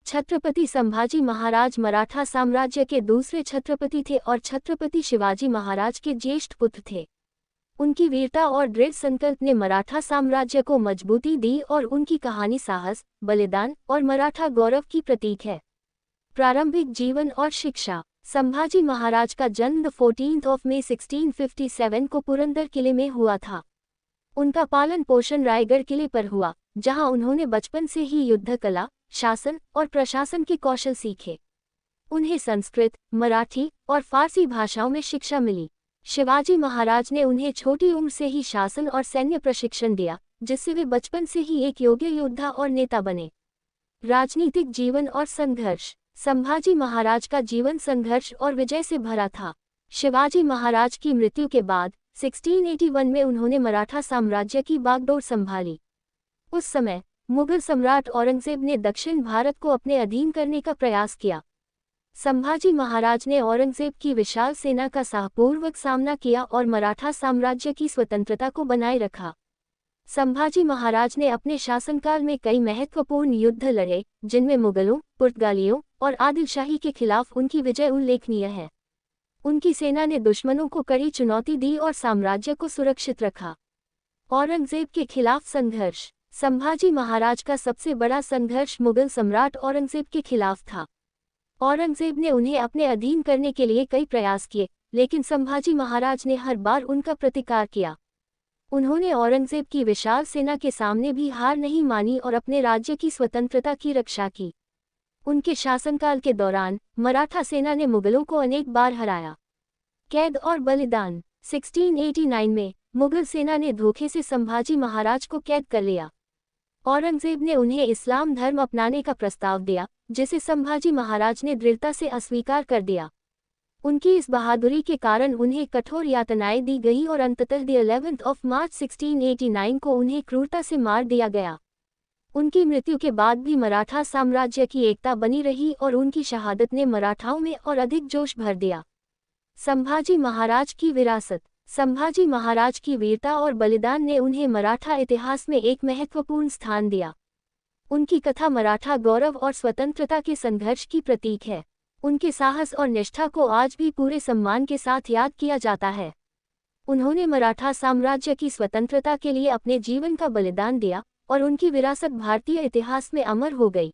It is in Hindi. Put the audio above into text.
छत्रपति संभाजी महाराज मराठा साम्राज्य के दूसरे छत्रपति थे और छत्रपति शिवाजी महाराज के ज्येष्ठ पुत्र थे। उनकी वीरता और दृढ़ संकल्प ने मराठा साम्राज्य को मजबूती दी और उनकी कहानी साहस, बलिदान और मराठा गौरव की प्रतीक है। प्रारंभिक जीवन और शिक्षा। संभाजी महाराज का जन्म 14 मई 1657 को पुरंदर किले में हुआ था। उनका पालन पोषण रायगढ़ किले पर हुआ, जहां उन्होंने बचपन से ही युद्ध कला, शासन और प्रशासन के कौशल सीखे। उन्हें संस्कृत, मराठी और फारसी भाषाओं में शिक्षा मिली। शिवाजी महाराज ने उन्हें छोटी उम्र से ही शासन और सैन्य प्रशिक्षण दिया, जिससे वे बचपन से ही एक योग्य योद्धा और नेता बने। राजनीतिक जीवन और संघर्ष। संभाजी महाराज का जीवन संघर्ष और विजय से भरा था। शिवाजी महाराज की मृत्यु के बाद 1681 में उन्होंने मराठा साम्राज्य की बागडोर संभाली। उस समय मुगल सम्राट औरंगजेब ने दक्षिण भारत को अपने अधीन करने का प्रयास किया। संभाजी महाराज ने औरंगजेब की विशाल सेना का साहसपूर्वक सामना किया और मराठा साम्राज्य की स्वतंत्रता को बनाए रखा। संभाजी महाराज ने अपने शासनकाल में कई महत्वपूर्ण युद्ध लड़े, जिनमें मुगलों, पुर्तगालियों और आदिलशाही के खिलाफ उनकी विजय उल्लेखनीय है। उनकी सेना ने दुश्मनों को कड़ी चुनौती दी और साम्राज्य को सुरक्षित रखा। औरंगजेब के खिलाफ संघर्ष। संभाजी महाराज का सबसे बड़ा संघर्ष मुगल सम्राट औरंगजेब के खिलाफ था। औरंगजेब ने उन्हें अपने अधीन करने के लिए कई प्रयास किए, लेकिन संभाजी महाराज ने हर बार उनका प्रतिकार किया। उन्होंने औरंगजेब की विशाल सेना के सामने भी हार नहीं मानी और अपने राज्य की स्वतंत्रता की रक्षा की। उनके शासनकाल के दौरान मराठा सेना ने मुगलों को अनेक बार हराया। कैद और बलिदान। 1689 में मुगल सेना ने धोखे से संभाजी महाराज को कैद कर लिया। औरंगजेब ने उन्हें इस्लाम धर्म अपनाने का प्रस्ताव दिया, जिसे संभाजी महाराज ने दृढ़ता से अस्वीकार कर दिया। उनकी इस बहादुरी के कारण उन्हें कठोर यातनाएं दी गई और अंततः 11 मार्च 1689 को उन्हें क्रूरता से मार दिया गया। उनकी मृत्यु के बाद भी मराठा साम्राज्य की एकता बनी रही और उनकी शहादत ने मराठाओं में और अधिक जोश भर दिया। संभाजी महाराज की विरासत। संभाजी महाराज की वीरता और बलिदान ने उन्हें मराठा इतिहास में एक महत्वपूर्ण स्थान दिया। उनकी कथा मराठा गौरव और स्वतंत्रता के संघर्ष की प्रतीक है। उनके साहस और निष्ठा को आज भी पूरे सम्मान के साथ याद किया जाता है। उन्होंने मराठा साम्राज्य की स्वतंत्रता के लिए अपने जीवन का बलिदान दिया और उनकी विरासत भारतीय इतिहास में अमर हो गई।